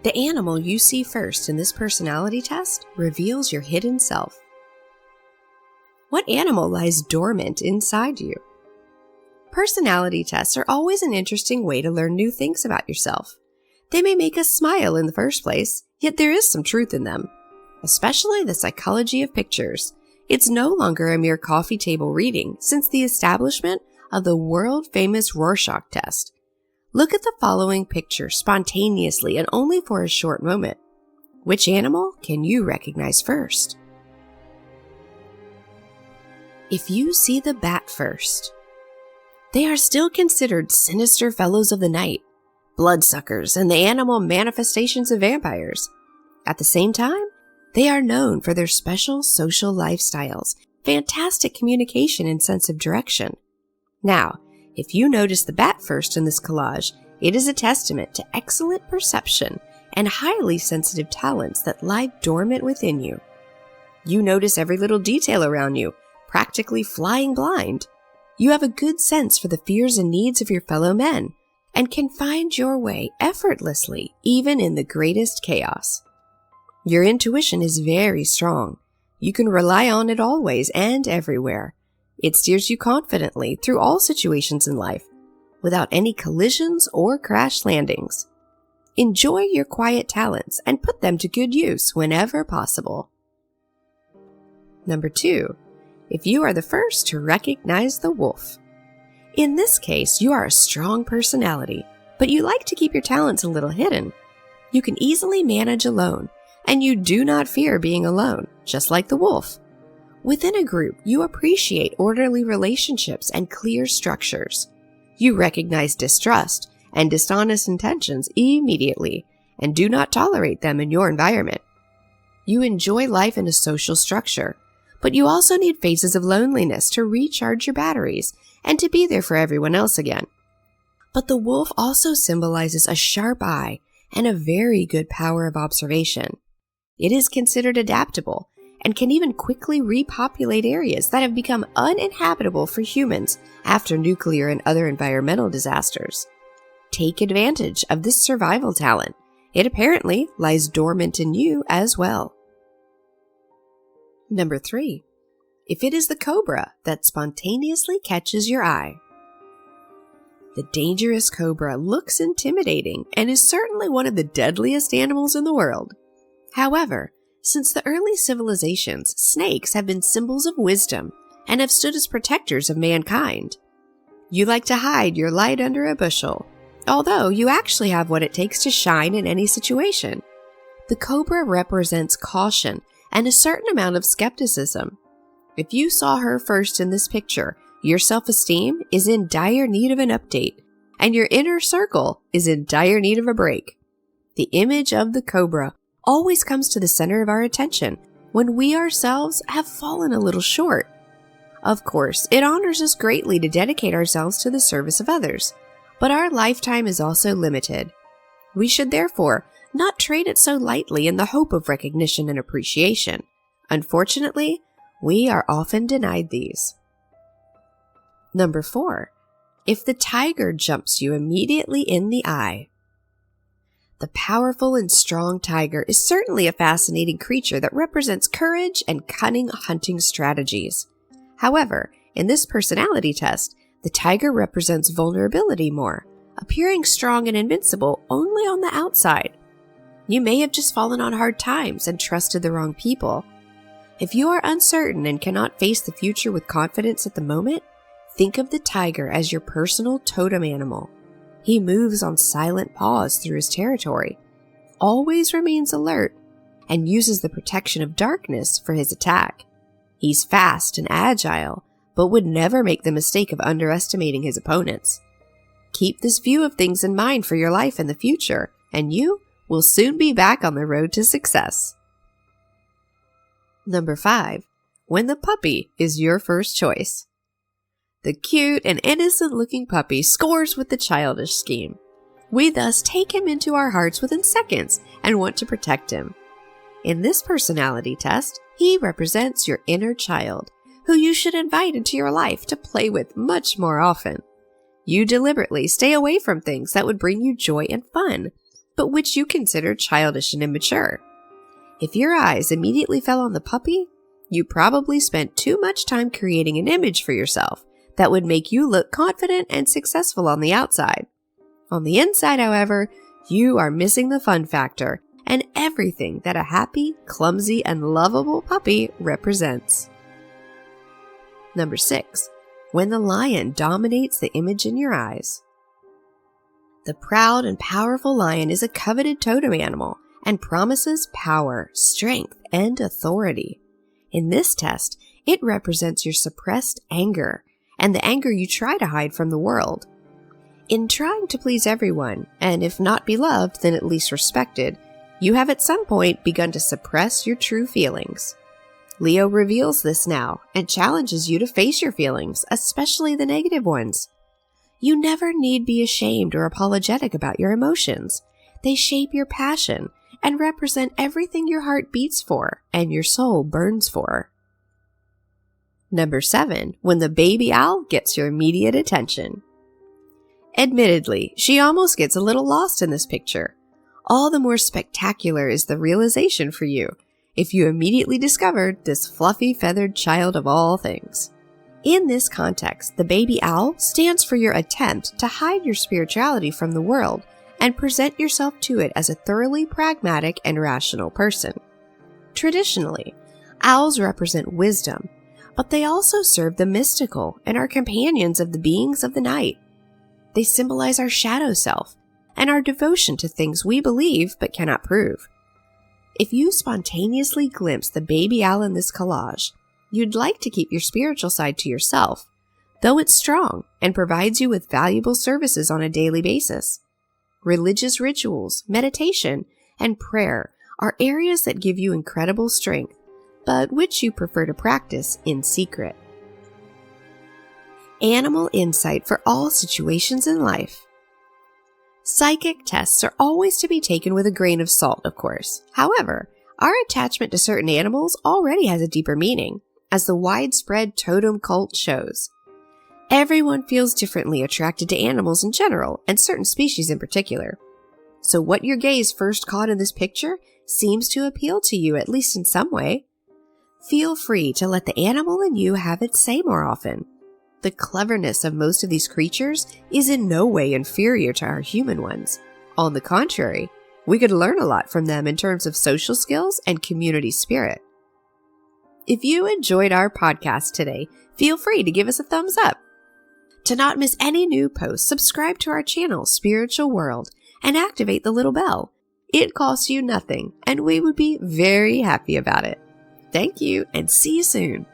The animal you see first in this personality test reveals your hidden self. What animal lies dormant inside you? Personality tests are always an interesting way to learn new things about yourself. They may make us smile in the first place, yet there is some truth in them. Especially the psychology of pictures. It's no longer a mere coffee table reading since the establishment of the world-famous Rorschach test. Look at the following picture spontaneously and only for a short moment. Which animal can you recognize first? If you see the bat first, they are still considered sinister fellows of the night, bloodsuckers, and the animal manifestations of vampires. At the same time, they are known for their special social lifestyles, fantastic communication, and sense of direction. Now, if you notice the bat first in this collage, it is a testament to excellent perception and highly sensitive talents that lie dormant within you. You notice every little detail around you, practically flying blind. You have a good sense for the fears and needs of your fellow men, and can find your way effortlessly even in the greatest chaos. Your intuition is very strong. You can rely on it always and everywhere. It steers you confidently through all situations in life, without any collisions or crash landings. Enjoy your quiet talents and put them to good use whenever possible. Number 2. If you are the first to recognize the wolf. In this case, you are a strong personality, but you like to keep your talents a little hidden. You can easily manage alone, and you do not fear being alone, just like the wolf. Within a group, you appreciate orderly relationships and clear structures. You recognize distrust and dishonest intentions immediately and do not tolerate them in your environment. You enjoy life in a social structure, but you also need phases of loneliness to recharge your batteries and to be there for everyone else again. But the wolf also symbolizes a sharp eye and a very good power of observation. It is considered adaptable and can even quickly repopulate areas that have become uninhabitable for humans after nuclear and other environmental disasters. Take advantage of this survival talent. It apparently lies dormant in you as well. Number 3. If it is the cobra that spontaneously catches your eye. The dangerous cobra looks intimidating and is certainly one of the deadliest animals in the world. However, since the early civilizations, snakes have been symbols of wisdom and have stood as protectors of mankind. You like to hide your light under a bushel, although you actually have what it takes to shine in any situation. The cobra represents caution and a certain amount of skepticism. If you saw her first in this picture, your self-esteem is in dire need of an update, and your inner circle is in dire need of a break. The image of the cobra always comes to the center of our attention when we ourselves have fallen a little short. Of course, it honors us greatly to dedicate ourselves to the service of others, but our lifetime is also limited. We should therefore not trade it so lightly in the hope of recognition and appreciation. Unfortunately, we are often denied these. Number 4. If the tiger jumps you immediately in the eye. The powerful and strong tiger is certainly a fascinating creature that represents courage and cunning hunting strategies. However, in this personality test, the tiger represents vulnerability more, appearing strong and invincible only on the outside. You may have just fallen on hard times and trusted the wrong people. If you are uncertain and cannot face the future with confidence at the moment, think of the tiger as your personal totem animal. He moves on silent paws through his territory, always remains alert, and uses the protection of darkness for his attack. He's fast and agile, but would never make the mistake of underestimating his opponents. Keep this view of things in mind for your life in the future, and you will soon be back on the road to success. Number 5. When the puppy is your first choice. The cute and innocent-looking puppy scores with the childish scheme. We thus take him into our hearts within seconds and want to protect him. In this personality test, he represents your inner child, who you should invite into your life to play with much more often. You deliberately stay away from things that would bring you joy and fun, but which you consider childish and immature. If your eyes immediately fell on the puppy, you probably spent too much time creating an image for yourself that would make you look confident and successful on the outside. On the inside, however, you are missing the fun factor and everything that a happy, clumsy, and lovable puppy represents. Number 6. When the lion dominates the image in your eyes. The proud and powerful lion is a coveted totem animal and promises power, strength, and authority. In this test, it represents your suppressed anger and the anger you try to hide from the world. In trying to please everyone, and if not beloved, then at least respected, you have at some point begun to suppress your true feelings. Leo reveals this now and challenges you to face your feelings, especially the negative ones. You never need be ashamed or apologetic about your emotions. They shape your passion and represent everything your heart beats for and your soul burns for. Number 7. When the baby owl gets your immediate attention. Admittedly, she almost gets a little lost in this picture. All the more spectacular is the realization for you if you immediately discovered this fluffy feathered child of all things. In this context, the baby owl stands for your attempt to hide your spirituality from the world and present yourself to it as a thoroughly pragmatic and rational person. Traditionally, owls represent wisdom, but they also serve the mystical and are companions of the beings of the night. They symbolize our shadow self and our devotion to things we believe but cannot prove. If you spontaneously glimpse the baby owl in this collage, you'd like to keep your spiritual side to yourself, though it's strong and provides you with valuable services on a daily basis. Religious rituals, meditation, and prayer are areas that give you incredible strength, but which you prefer to practice in secret. Animal insight for all situations in life. Psychic tests are always to be taken with a grain of salt, of course. However, our attachment to certain animals already has a deeper meaning, as the widespread totem cult shows. Everyone feels differently attracted to animals in general, and certain species in particular. So what your gaze first caught in this picture seems to appeal to you, at least in some way. Feel free to let the animal in you have its say more often. The cleverness of most of these creatures is in no way inferior to our human ones. On the contrary, we could learn a lot from them in terms of social skills and community spirit. If you enjoyed our podcast today, feel free to give us a thumbs up. To not miss any new posts, subscribe to our channel, Spiritual World, and activate the little bell. It costs you nothing, and we would be very happy about it. Thank you, and see you soon.